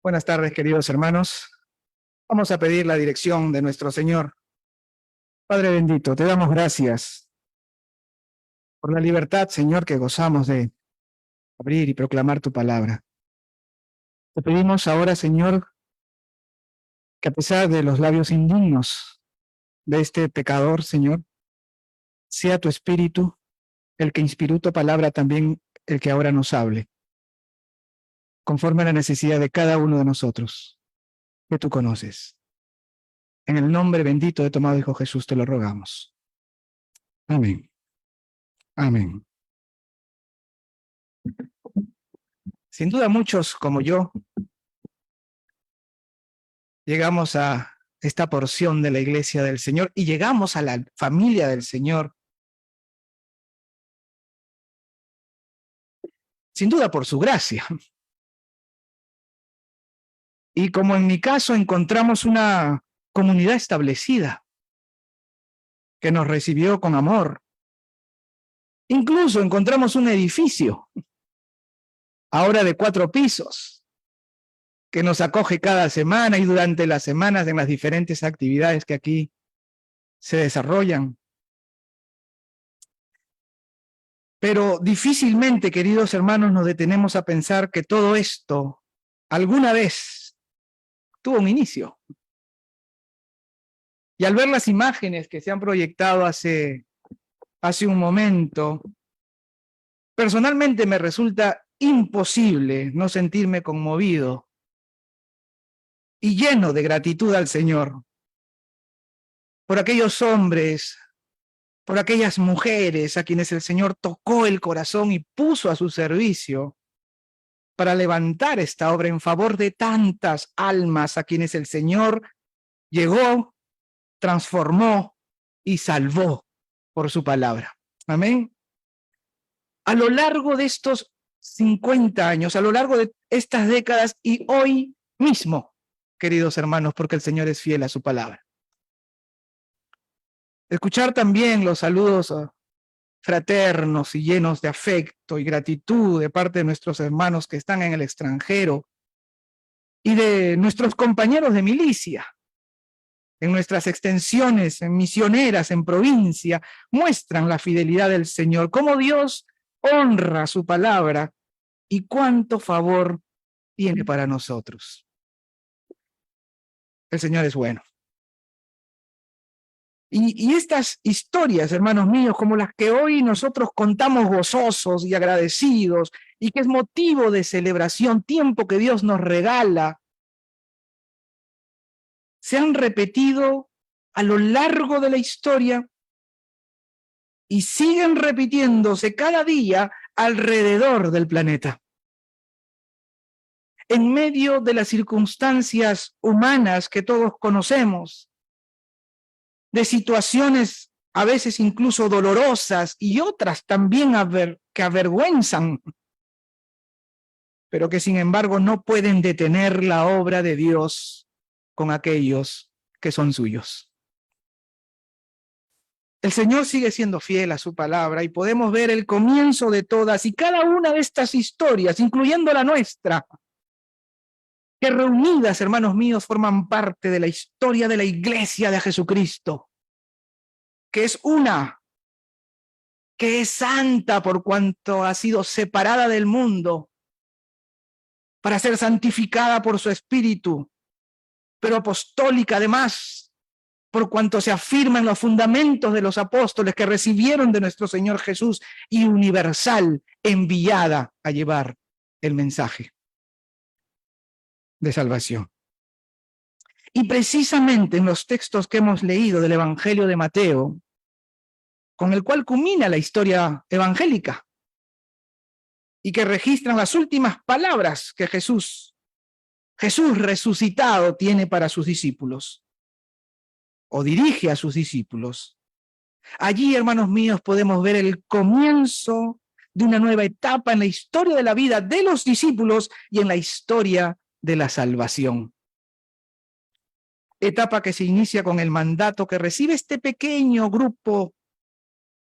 Buenas tardes, queridos hermanos. Vamos a pedir la dirección de nuestro Señor. Padre bendito, te damos gracias por la libertad, Señor, que gozamos de abrir y proclamar tu palabra. Te pedimos ahora, Señor, que a pesar de los labios indignos de este pecador, Señor, sea tu Espíritu el que inspiró tu palabra también el que ahora nos hable, conforme a la necesidad de cada uno de nosotros, que tú conoces. En el nombre bendito de tu amado Hijo Jesús te lo rogamos. Amén. Amén. Sin duda muchos como yo llegamos a esta porción de la iglesia del Señor y llegamos a la familia del Señor, sin duda por su gracia. Y como en mi caso encontramos una comunidad establecida que nos recibió con amor. Incluso encontramos un edificio, ahora de 4 pisos, que nos acoge cada semana y durante las semanas en las diferentes actividades que aquí se desarrollan. Pero difícilmente, queridos hermanos, nos detenemos a pensar que todo esto alguna vez tuvo un inicio. Y al ver las imágenes que se han proyectado hace un momento, personalmente me resulta imposible no sentirme conmovido y lleno de gratitud al Señor por aquellos hombres, por aquellas mujeres a quienes el Señor tocó el corazón y puso a su servicio para levantar esta obra en favor de tantas almas a quienes el Señor llegó, transformó y salvó por su palabra. Amén. A lo largo de estos 50 años, a lo largo de estas décadas y hoy mismo, queridos hermanos, porque el Señor es fiel a su palabra. Escuchar también los saludos fraternos y llenos de afecto y gratitud de parte de nuestros hermanos que están en el extranjero y de nuestros compañeros de milicia, en nuestras extensiones en misioneras, en provincia, muestran la fidelidad del Señor, cómo Dios honra su palabra y cuánto favor tiene para nosotros. El Señor es bueno. Y estas historias, hermanos míos, como las que hoy nosotros contamos gozosos y agradecidos, y que es motivo de celebración, tiempo que Dios nos regala, se han repetido a lo largo de la historia y siguen repitiéndose cada día alrededor del planeta. En medio de las circunstancias humanas que todos conocemos, de situaciones a veces incluso dolorosas y otras también que avergüenzan, pero que sin embargo no pueden detener la obra de Dios con aquellos que son suyos. El Señor sigue siendo fiel a su palabra y podemos ver el comienzo de todas y cada una de estas historias, incluyendo la nuestra, que reunidas, hermanos míos, forman parte de la historia de la iglesia de Jesucristo, que es una, que es santa por cuanto ha sido separada del mundo para ser santificada por su Espíritu, pero apostólica además, por cuanto se afirma en los fundamentos de los apóstoles que recibieron de nuestro Señor Jesús, y universal, enviada a llevar el mensaje de salvación. Y precisamente en los textos que hemos leído del Evangelio de Mateo, con el cual culmina la historia evangélica, y que registran las últimas palabras que Jesús resucitado tiene para sus discípulos, o dirige a sus discípulos. Allí, hermanos míos, podemos ver el comienzo de una nueva etapa en la historia de la vida de los discípulos y en la historia de la salvación. Etapa que se inicia con el mandato que recibe este pequeño grupo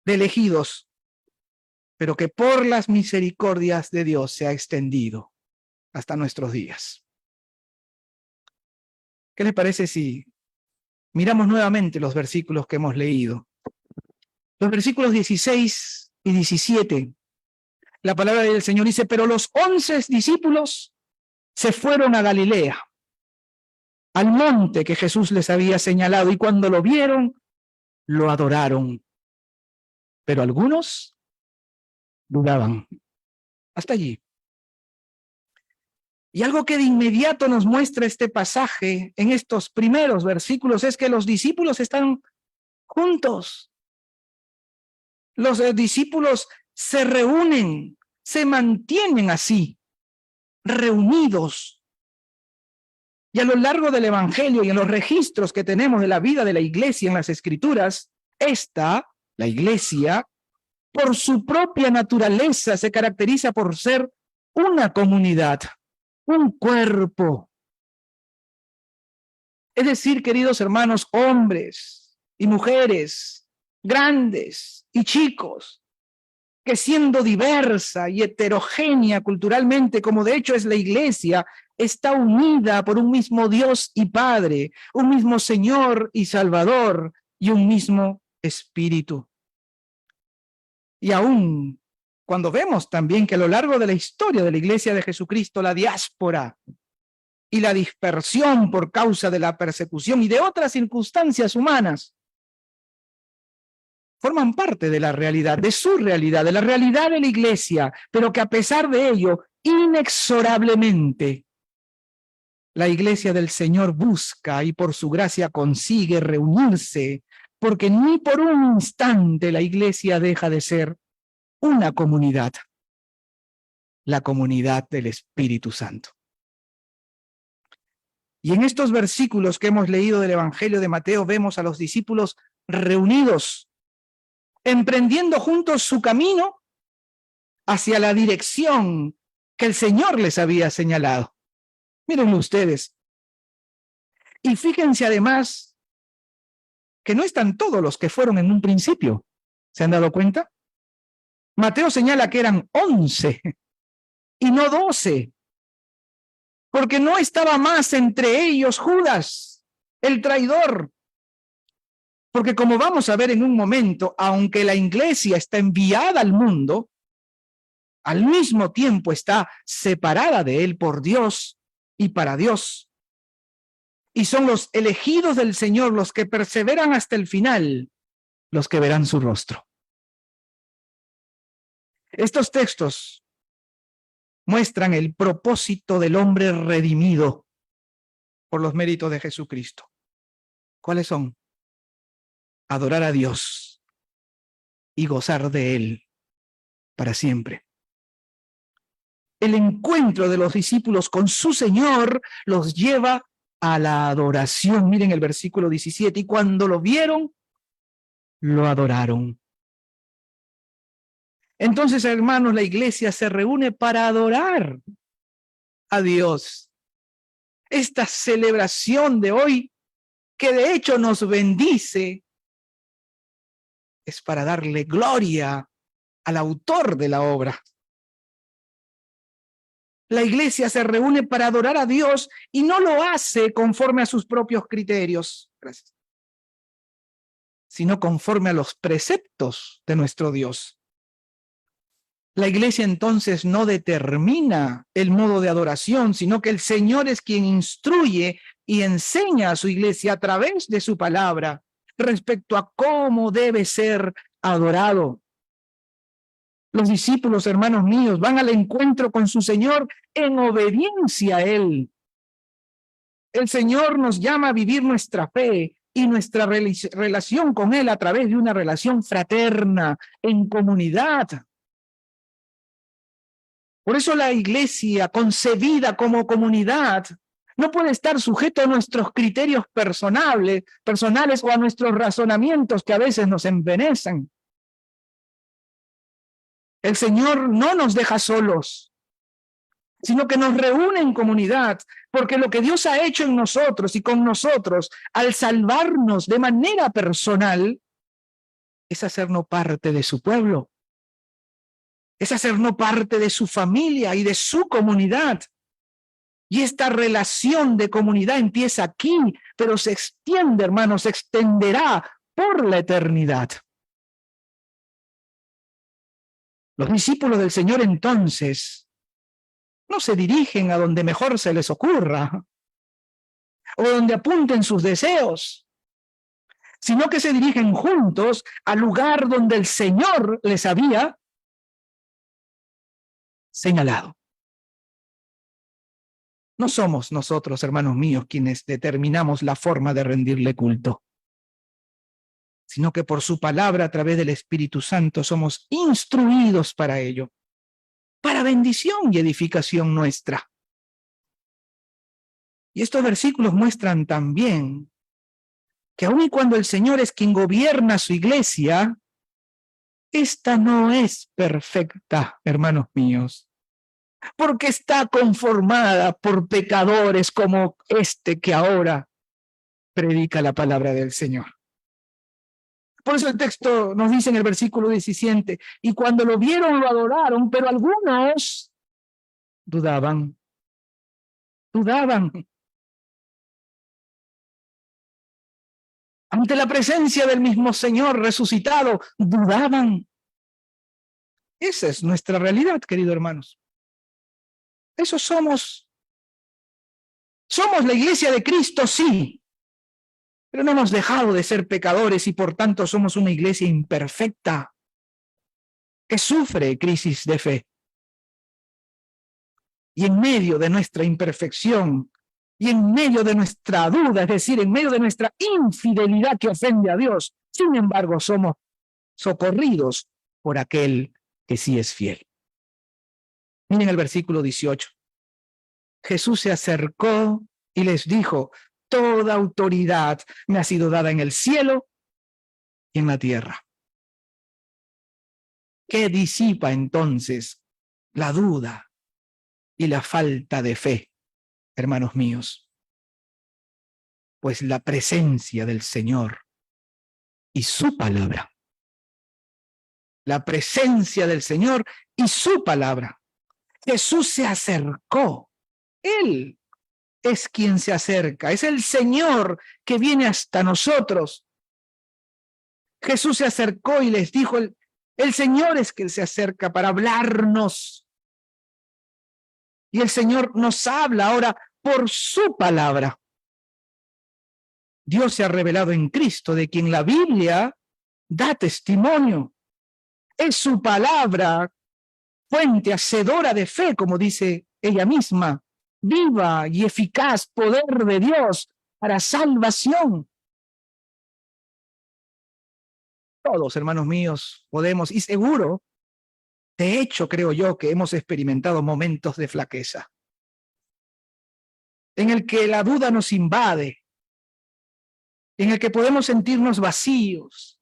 de elegidos, pero que por las misericordias de Dios se ha extendido hasta nuestros días. ¿Qué les parece si miramos nuevamente los versículos que hemos leído? Los versículos 16 y 17. La palabra del Señor dice, pero los 11 discípulos se fueron a Galilea, al monte que Jesús les había señalado, y cuando lo vieron, lo adoraron. Pero algunos dudaban. Hasta allí. Y algo que de inmediato nos muestra este pasaje en estos primeros versículos es que los discípulos están juntos. Los discípulos se reúnen, se mantienen así, reunidos. Y a lo largo del Evangelio y en los registros que tenemos de la vida de la iglesia en las Escrituras, la iglesia, por su propia naturaleza se caracteriza por ser una comunidad, un cuerpo. Es decir, queridos hermanos, hombres y mujeres, grandes y chicos, que siendo diversa y heterogénea culturalmente, como de hecho es la iglesia, está unida por un mismo Dios y Padre, un mismo Señor y Salvador y un mismo Espíritu. Y aún cuando vemos también que a lo largo de la historia de la Iglesia de Jesucristo, la diáspora y la dispersión por causa de la persecución y de otras circunstancias humanas forman parte de la realidad, de su realidad, de la realidad de la Iglesia, pero que a pesar de ello, inexorablemente, la Iglesia del Señor busca y por su gracia consigue reunirse, porque ni por un instante la Iglesia deja de ser una comunidad, la comunidad del Espíritu Santo. Y en estos versículos que hemos leído del Evangelio de Mateo vemos a los discípulos reunidos, emprendiendo juntos su camino hacia la dirección que el Señor les había señalado. Mírenlo ustedes. Y fíjense además que no están todos los que fueron en un principio. ¿Se han dado cuenta? Mateo señala que eran 11 y no 12, porque no estaba más entre ellos Judas, el traidor. Porque como vamos a ver en un momento, aunque la iglesia está enviada al mundo, al mismo tiempo está separada de él por Dios y para Dios. Y son los elegidos del Señor, los que perseveran hasta el final, los que verán su rostro. Estos textos muestran el propósito del hombre redimido por los méritos de Jesucristo. ¿Cuáles son? Adorar a Dios y gozar de Él para siempre. El encuentro de los discípulos con su Señor los lleva a la adoración. Miren el versículo 17. Y cuando lo vieron, lo adoraron. Entonces, hermanos, la iglesia se reúne para adorar a Dios. Esta celebración de hoy, que de hecho nos bendice, es para darle gloria al autor de la obra. La iglesia se reúne para adorar a Dios y no lo hace conforme a sus propios criterios, sino conforme a los preceptos de nuestro Dios. La iglesia entonces no determina el modo de adoración, sino que el Señor es quien instruye y enseña a su iglesia a través de su palabra respecto a cómo debe ser adorado. Los discípulos, hermanos míos, van al encuentro con su Señor en obediencia a Él. El Señor nos llama a vivir nuestra fe y nuestra relación con Él a través de una relación fraterna, en comunidad. Por eso la iglesia, concebida como comunidad, no puede estar sujeto a nuestros criterios personales o a nuestros razonamientos que a veces nos envenecen. El Señor no nos deja solos, sino que nos reúne en comunidad, porque lo que Dios ha hecho en nosotros y con nosotros al salvarnos de manera personal es hacernos parte de su pueblo. Es hacernos parte de su familia y de su comunidad. Y esta relación de comunidad empieza aquí, pero se extiende, hermanos, se extenderá por la eternidad. Los discípulos del Señor entonces no se dirigen a donde mejor se les ocurra o donde apunten sus deseos, sino que se dirigen juntos al lugar donde el Señor les había señalado. No somos nosotros, hermanos míos, quienes determinamos la forma de rendirle culto, sino que por su palabra a través del Espíritu Santo somos instruidos para ello, para bendición y edificación nuestra. Y estos versículos muestran también que aun y cuando el Señor es quien gobierna su iglesia, esta no es perfecta, hermanos míos, porque está conformada por pecadores como este que ahora predica la palabra del Señor. Por eso el texto nos dice en el versículo 17, y cuando lo vieron lo adoraron, pero algunos dudaban. Ante la presencia del mismo Señor resucitado, dudaban. Esa es nuestra realidad, queridos hermanos. Eso somos. Somos la iglesia de Cristo, sí, pero no hemos dejado de ser pecadores y por tanto somos una iglesia imperfecta que sufre crisis de fe. Y en medio de nuestra imperfección y en medio de nuestra duda, es decir, en medio de nuestra infidelidad que ofende a Dios, sin embargo somos socorridos por aquel que sí es fiel. Miren el versículo 18. Jesús se acercó y les dijo: toda autoridad me ha sido dada en el cielo y en la tierra. ¿Qué disipa entonces la duda y la falta de fe, hermanos míos? Pues la presencia del Señor y su palabra. La presencia del Señor y su palabra. Jesús se acercó. Él es quien se acerca. Es el Señor que viene hasta nosotros. Jesús se acercó y les dijo, el Señor es quien se acerca para hablarnos. Y el Señor nos habla ahora por su palabra. Dios se ha revelado en Cristo, de quien la Biblia da testimonio. Es su palabra, fuente hacedora de fe, como dice ella misma, viva y eficaz poder de Dios para salvación. Todos, hermanos míos, podemos, y seguro, de hecho, creo yo que hemos experimentado momentos de flaqueza, en el que la duda nos invade, en el que podemos sentirnos vacíos,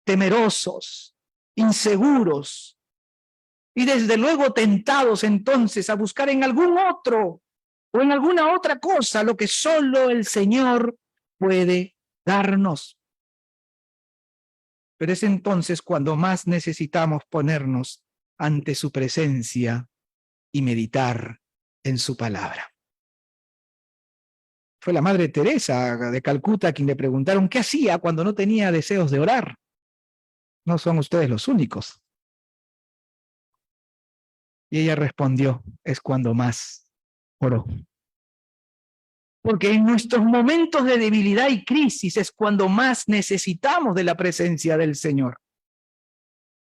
temerosos, inseguros, y desde luego tentados entonces a buscar en algún otro o en alguna otra cosa lo que solo el Señor puede darnos. Pero es entonces cuando más necesitamos ponernos ante su presencia y meditar en su palabra. Fue la Madre Teresa de Calcuta quien le preguntaron qué hacía cuando no tenía deseos de orar. No son ustedes los únicos. Y ella respondió, es cuando más oró. Porque en nuestros momentos de debilidad y crisis es cuando más necesitamos de la presencia del Señor.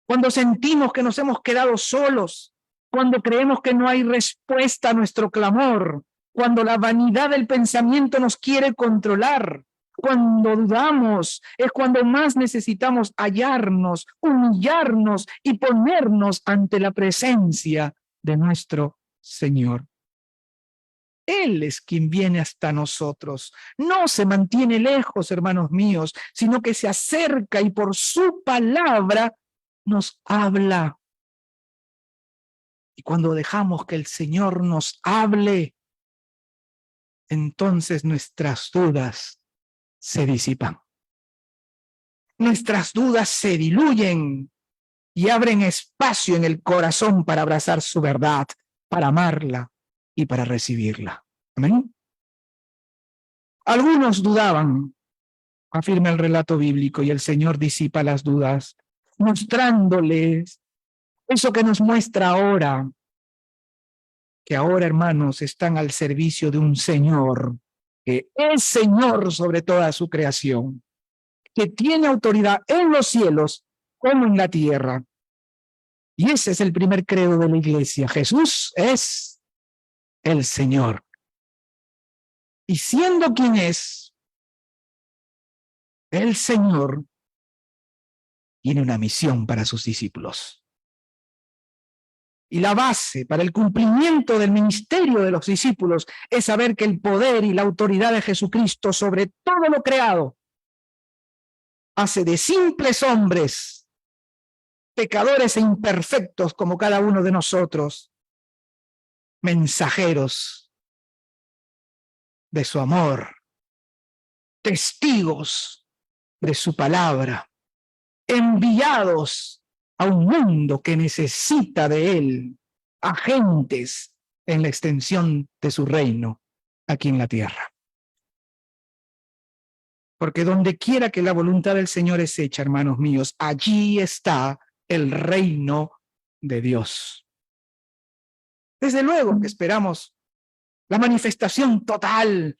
Cuando sentimos que nos hemos quedado solos, cuando creemos que no hay respuesta a nuestro clamor, cuando la vanidad del pensamiento nos quiere controlar, cuando dudamos, es cuando más necesitamos hallarnos, humillarnos y ponernos ante la presencia de nuestro Señor. Él es quien viene hasta nosotros. No se mantiene lejos, hermanos míos, sino que se acerca y por su palabra nos habla. Y cuando dejamos que el Señor nos hable, entonces nuestras dudas se disipan. Nuestras dudas se diluyen y abren espacio en el corazón para abrazar su verdad, para amarla y para recibirla. Amén. Algunos dudaban, afirma el relato bíblico, y el Señor disipa las dudas, mostrándoles eso que nos muestra ahora, que ahora, hermanos, están al servicio de un Señor, que es Señor sobre toda su creación, que tiene autoridad en los cielos como en la tierra. Y ese es el primer credo de la iglesia. Jesús es el Señor. Y siendo quien es, el Señor tiene una misión para sus discípulos. Y la base para el cumplimiento del ministerio de los discípulos es saber que el poder y la autoridad de Jesucristo sobre todo lo creado hace de simples hombres, pecadores e imperfectos como cada uno de nosotros, mensajeros de su amor, testigos de su palabra, enviados a un mundo que necesita de él, agentes en la extensión de su reino aquí en la tierra. Porque donde quiera que la voluntad del Señor es hecha, hermanos míos, allí está el reino de Dios. Desde luego que esperamos la manifestación total,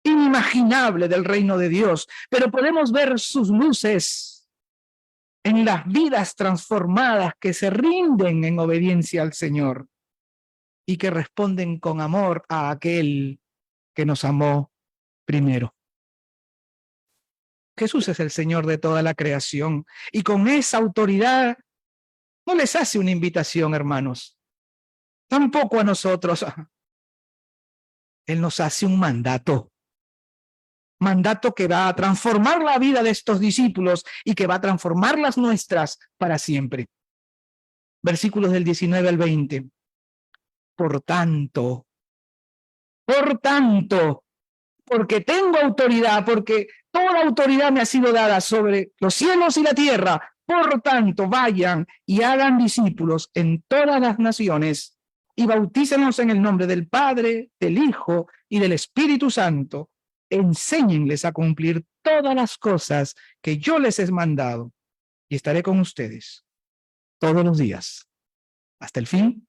inimaginable del reino de Dios, pero podemos ver sus luces en las vidas transformadas que se rinden en obediencia al Señor y que responden con amor a aquel que nos amó primero. Jesús es el Señor de toda la creación y con esa autoridad no les hace una invitación, hermanos, tampoco a nosotros. Él nos hace un mandato que va a transformar la vida de estos discípulos y que va a transformar las nuestras para siempre. Versículos del 19 al 20. Por tanto, porque tengo autoridad, porque toda autoridad me ha sido dada sobre los cielos y la tierra, por tanto, vayan y hagan discípulos en todas las naciones y bautícenlos en el nombre del Padre, del Hijo y del Espíritu Santo. Enséñenles a cumplir todas las cosas que yo les he mandado y estaré con ustedes todos los días hasta el fin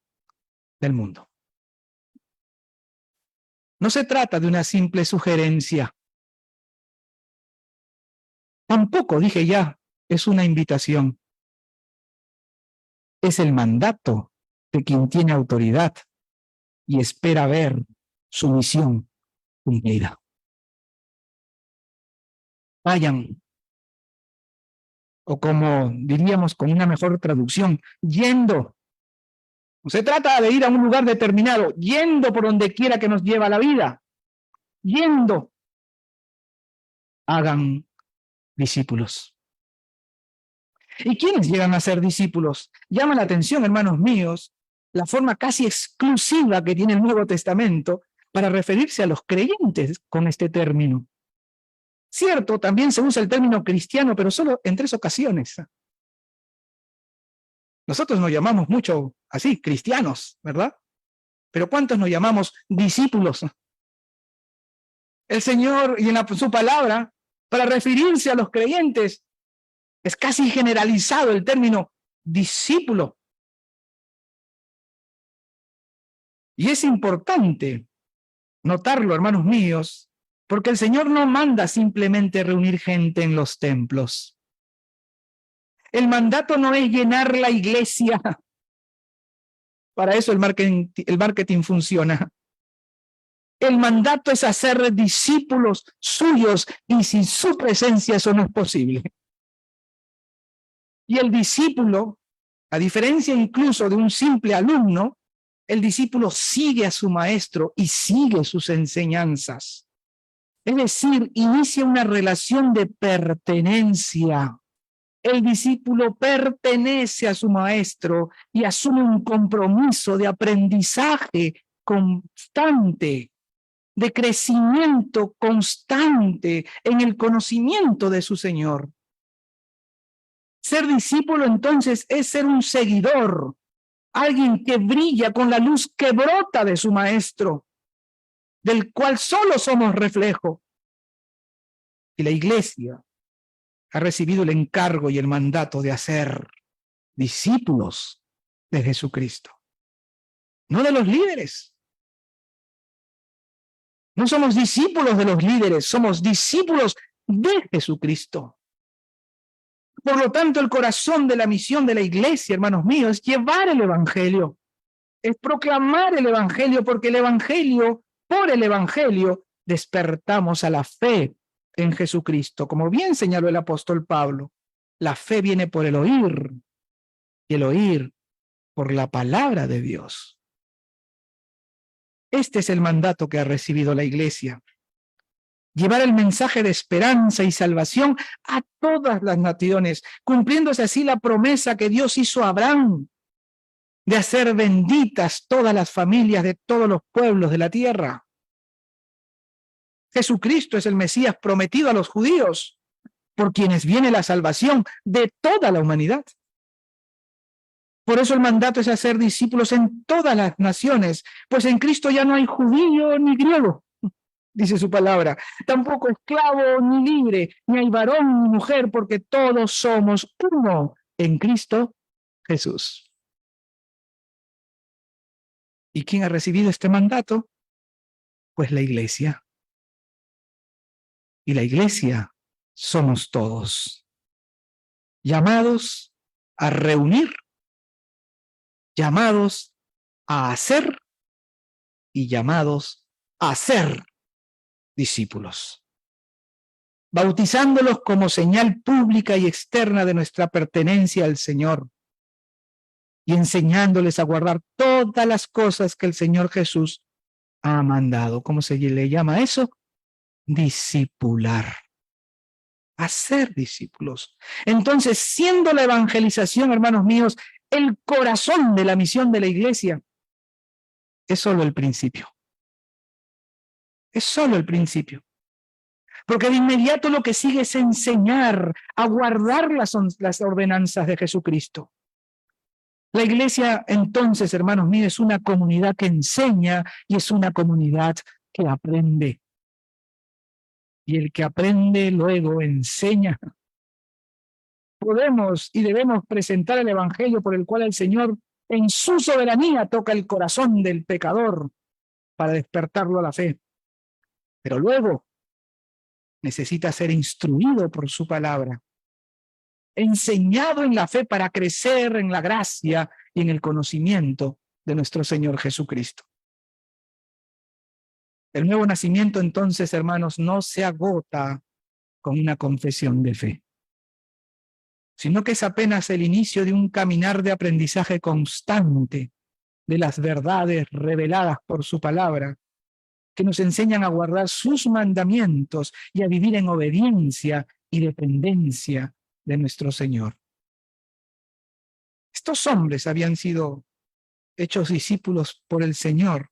del mundo. No se trata de una simple sugerencia. Tampoco, dije ya, es una invitación. Es el mandato de quien tiene autoridad y espera ver su misión cumplida. Vayan, o como diríamos con una mejor traducción, yendo. No se trata de ir a un lugar determinado, yendo por donde quiera que nos lleva la vida. Yendo. Hagan discípulos. ¿Y quiénes llegan a ser discípulos? Llama la atención, hermanos míos, la forma casi exclusiva que tiene el Nuevo Testamento para referirse a los creyentes con este término. Cierto, también se usa el término cristiano, pero solo en 3 ocasiones. Nosotros nos llamamos mucho así, cristianos, ¿verdad? Pero ¿cuántos nos llamamos discípulos? El Señor, y en su palabra, para referirse a los creyentes, es casi generalizado el término discípulo. Y es importante notarlo, hermanos míos, porque el Señor no manda simplemente reunir gente en los templos. El mandato no es llenar la iglesia. Para eso el marketing funciona. El mandato es hacer discípulos suyos y sin su presencia eso no es posible. Y el discípulo, a diferencia incluso de un simple alumno, el discípulo sigue a su maestro y sigue sus enseñanzas. Es decir, inicia una relación de pertenencia. El discípulo pertenece a su maestro y asume un compromiso de aprendizaje constante, de crecimiento constante en el conocimiento de su Señor. Ser discípulo entonces es ser un seguidor, alguien que brilla con la luz que brota de su maestro, del cual solo somos reflejo. Y la iglesia ha recibido el encargo y el mandato de hacer discípulos de Jesucristo, no de los líderes. No somos discípulos de los líderes, somos discípulos de Jesucristo. Por lo tanto, el corazón de la misión de la iglesia, hermanos míos, es llevar el evangelio, es proclamar el evangelio, porque el evangelio, por el evangelio, despertamos a la fe en Jesucristo. Como bien señaló el apóstol Pablo, la fe viene por el oír, y el oír por la palabra de Dios. Este es el mandato que ha recibido la iglesia. Llevar el mensaje de esperanza y salvación a todas las naciones, cumpliéndose así la promesa que Dios hizo a Abraham de hacer benditas todas las familias de todos los pueblos de la tierra. Jesucristo es el Mesías prometido a los judíos, por quienes viene la salvación de toda la humanidad. Por eso el mandato es hacer discípulos en todas las naciones, pues en Cristo ya no hay judío ni griego, dice su palabra, tampoco esclavo ni libre, ni hay varón ni mujer, porque todos somos uno en Cristo Jesús. ¿Y quién ha recibido este mandato? Pues la iglesia. Y la iglesia somos todos, llamados a reunir, llamados a hacer y llamados a ser discípulos, bautizándolos como señal pública y externa de nuestra pertenencia al Señor y enseñándoles a guardar todas las cosas que el Señor Jesús ha mandado. ¿Cómo se le llama eso? Discipular. Hacer discípulos. Entonces, siendo la evangelización, hermanos míos, el corazón de la misión de la iglesia, es solo el principio. Es solo el principio. Porque de inmediato lo que sigue es enseñar a guardar las ordenanzas de Jesucristo. La iglesia, entonces, hermanos míos, es una comunidad que enseña y es una comunidad que aprende. Y el que aprende luego enseña. Podemos y debemos presentar el evangelio por el cual el Señor en su soberanía toca el corazón del pecador para despertarlo a la fe. Pero luego necesita ser instruido por su palabra, enseñado en la fe para crecer en la gracia y en el conocimiento de nuestro Señor Jesucristo. El nuevo nacimiento, entonces, hermanos, no se agota con una confesión de fe, sino que es apenas el inicio de un caminar de aprendizaje constante de las verdades reveladas por su palabra, que nos enseñan a guardar sus mandamientos y a vivir en obediencia y dependencia de nuestro Señor. Estos hombres habían sido hechos discípulos por el Señor,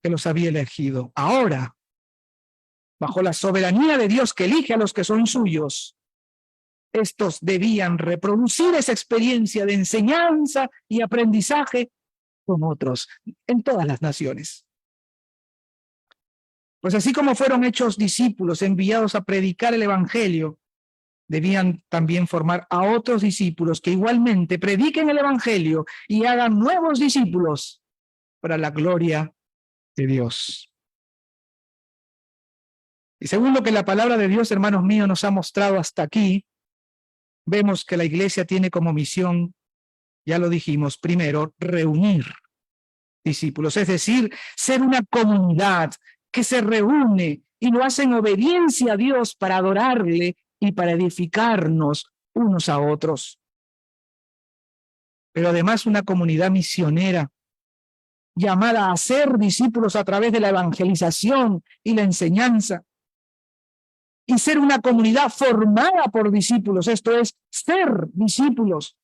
que los había elegido. Ahora, bajo la soberanía de Dios que elige a los que son suyos, estos debían reproducir esa experiencia de enseñanza y aprendizaje con otros en todas las naciones. Pues así como fueron hechos discípulos enviados a predicar el evangelio, debían también formar a otros discípulos que igualmente prediquen el evangelio y hagan nuevos discípulos para la gloria de Dios. Y según lo que la palabra de Dios, hermanos míos, nos ha mostrado hasta aquí, vemos que la iglesia tiene como misión, ya lo dijimos, primero, reunir discípulos, es decir, ser una comunidad que se reúne y lo hace en obediencia a Dios para adorarle y para edificarnos unos a otros. Pero además una comunidad misionera llamada a ser discípulos a través de la evangelización y la enseñanza. Y ser una comunidad formada por discípulos, esto es, ser discípulos.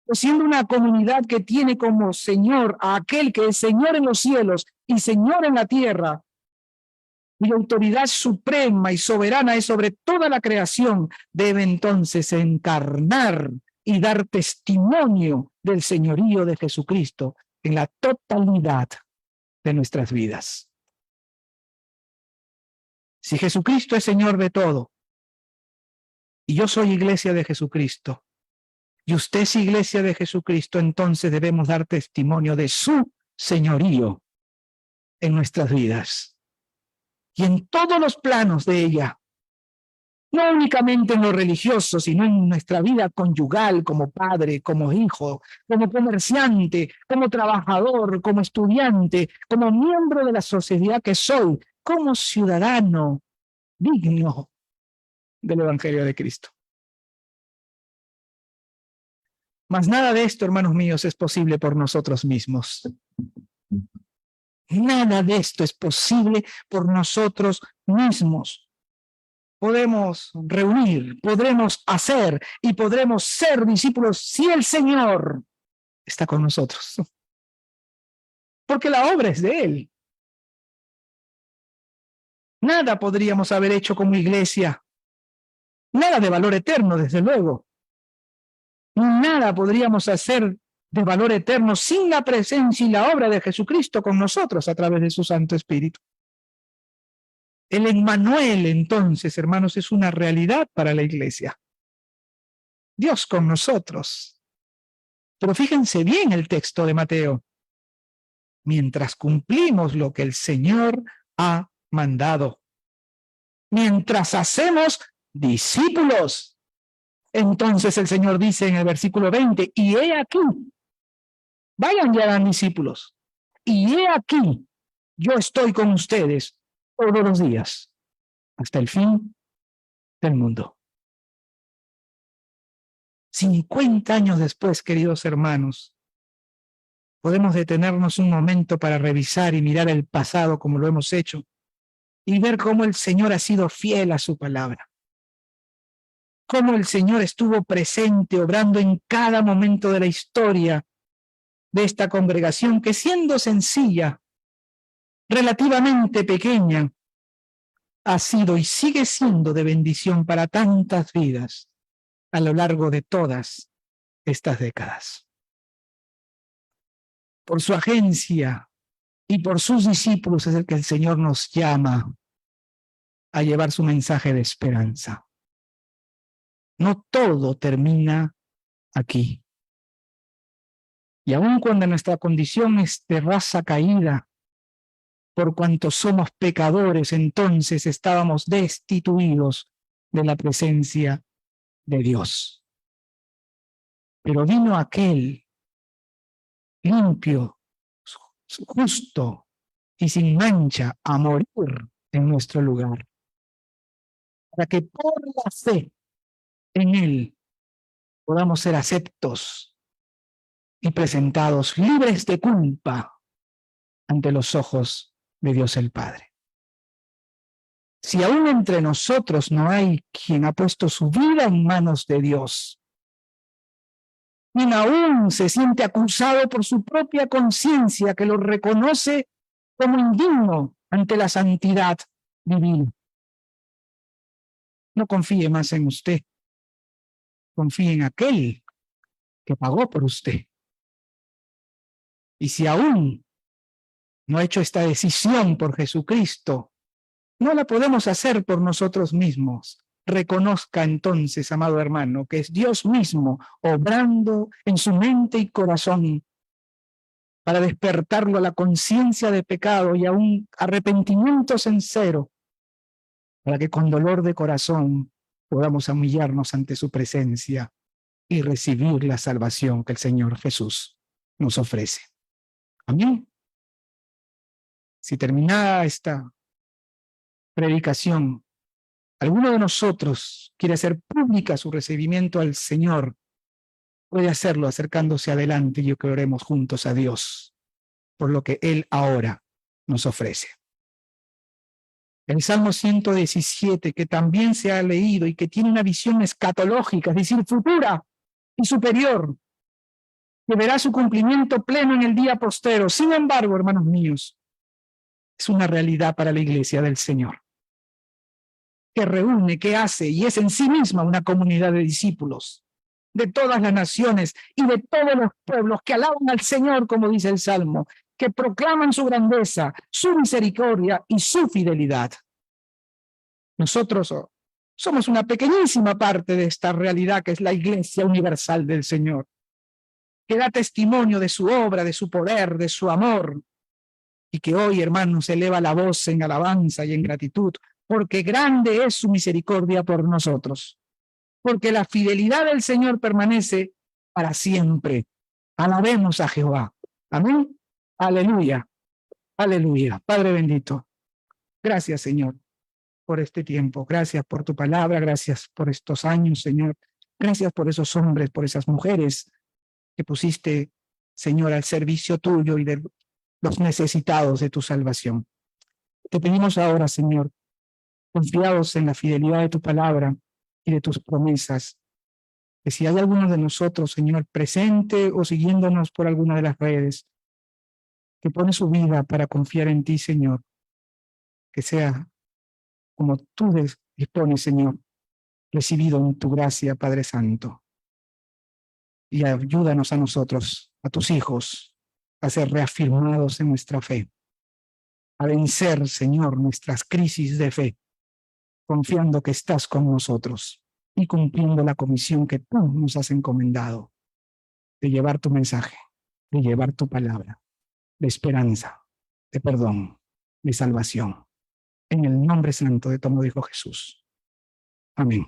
Pues siendo una comunidad que tiene como Señor a aquel que es Señor en los cielos y Señor en la tierra, cuya autoridad suprema y soberana es sobre toda la creación, debe entonces encarnar y dar testimonio del señorío de Jesucristo en la totalidad de nuestras vidas. Si Jesucristo es Señor de todo, y yo soy iglesia de Jesucristo, y usted es iglesia de Jesucristo, entonces debemos dar testimonio de su señorío en nuestras vidas y en todos los planos de ella, no únicamente en lo religioso, sino en nuestra vida conyugal, como padre, como hijo, como comerciante, como trabajador, como estudiante, como miembro de la sociedad que soy, como ciudadano digno del Evangelio de Cristo. Mas nada de esto, hermanos míos, es posible por nosotros mismos. Nada de esto es posible por nosotros mismos. Podemos reunir, podremos hacer y podremos ser discípulos si el Señor está con nosotros. Porque la obra es de Él. Nada podríamos haber hecho como iglesia. Nada de valor eterno, desde luego. Nada podríamos hacer de valor eterno sin la presencia y la obra de Jesucristo con nosotros a través de su Santo Espíritu. El Emmanuel, entonces, hermanos, es una realidad para la iglesia. Dios con nosotros. Pero fíjense bien el texto de Mateo. Mientras cumplimos lo que el Señor ha mandado. Mientras hacemos discípulos. Entonces el Señor dice en el versículo 20, y he aquí, vayan y hagan discípulos, y he aquí, yo estoy con ustedes todos los días, hasta el fin del mundo. 50 años después, queridos hermanos, podemos detenernos un momento para revisar y mirar el pasado como lo hemos hecho, y ver cómo el Señor ha sido fiel a su palabra. Cómo el Señor estuvo presente, obrando en cada momento de la historia de esta congregación, que siendo sencilla, relativamente pequeña, ha sido y sigue siendo de bendición para tantas vidas a lo largo de todas estas décadas. Por su agencia y por sus discípulos es el que el Señor nos llama a llevar su mensaje de esperanza. No todo termina aquí. Y aun cuando nuestra condición es de raza caída, por cuanto somos pecadores, entonces estábamos destituidos de la presencia de Dios. Pero vino aquel limpio, justo y sin mancha a morir en nuestro lugar, para que por la fe en Él podamos ser aceptos y presentados libres de culpa ante los ojos de Dios el Padre. Si aún entre nosotros no hay quien ha puesto su vida en manos de Dios, quien aún se siente acusado por su propia conciencia que lo reconoce como indigno ante la santidad divina, no confíe más en usted, confíe en aquel que pagó por usted. Y si aún no ha hecho esta decisión por Jesucristo, no la podemos hacer por nosotros mismos. Reconozca entonces, amado hermano, que es Dios mismo obrando en su mente y corazón para despertarlo a la conciencia de pecado y a un arrepentimiento sincero, para que con dolor de corazón podamos humillarnos ante su presencia y recibir la salvación que el Señor Jesús nos ofrece. Amén. Si terminada esta predicación, alguno de nosotros quiere hacer pública su recibimiento al Señor, puede hacerlo acercándose adelante y que oremos juntos a Dios por lo que Él ahora nos ofrece. El Salmo 117, que también se ha leído y que tiene una visión escatológica, es decir, futura y superior, que verá su cumplimiento pleno en el día postero. Sin embargo, hermanos míos, es una realidad para la iglesia del Señor, que reúne, que hace y es en sí misma una comunidad de discípulos de todas las naciones y de todos los pueblos que alaban al Señor, como dice el Salmo, que proclaman su grandeza, su misericordia y su fidelidad. Nosotros somos una pequeñísima parte de esta realidad que es la Iglesia Universal del Señor, que da testimonio de su obra, de su poder, de su amor, y que hoy, hermanos, eleva la voz en alabanza y en gratitud, porque grande es su misericordia por nosotros, porque la fidelidad del Señor permanece para siempre. Alabemos a Jehová. Amén. Aleluya. Aleluya. Padre bendito, gracias, Señor, por este tiempo. Gracias por tu palabra. Gracias por estos años, Señor. Gracias por esos hombres, por esas mujeres que pusiste, Señor, al servicio tuyo y de los necesitados de tu salvación. Te pedimos ahora, Señor, confiados en la fidelidad de tu palabra y de tus promesas, que si hay alguno de nosotros, Señor, presente o siguiéndonos por alguna de las redes, que pone su vida para confiar en ti, Señor, que sea como tú dispones, Señor, recibido en tu gracia, Padre Santo. Y ayúdanos a nosotros, a tus hijos, a ser reafirmados en nuestra fe, a vencer, Señor, nuestras crisis de fe, confiando que estás con nosotros y cumpliendo la comisión que tú nos has encomendado de llevar tu mensaje, de llevar tu palabra, de esperanza, de perdón, de salvación. En el nombre santo de tu amado Hijo Jesús. Amén.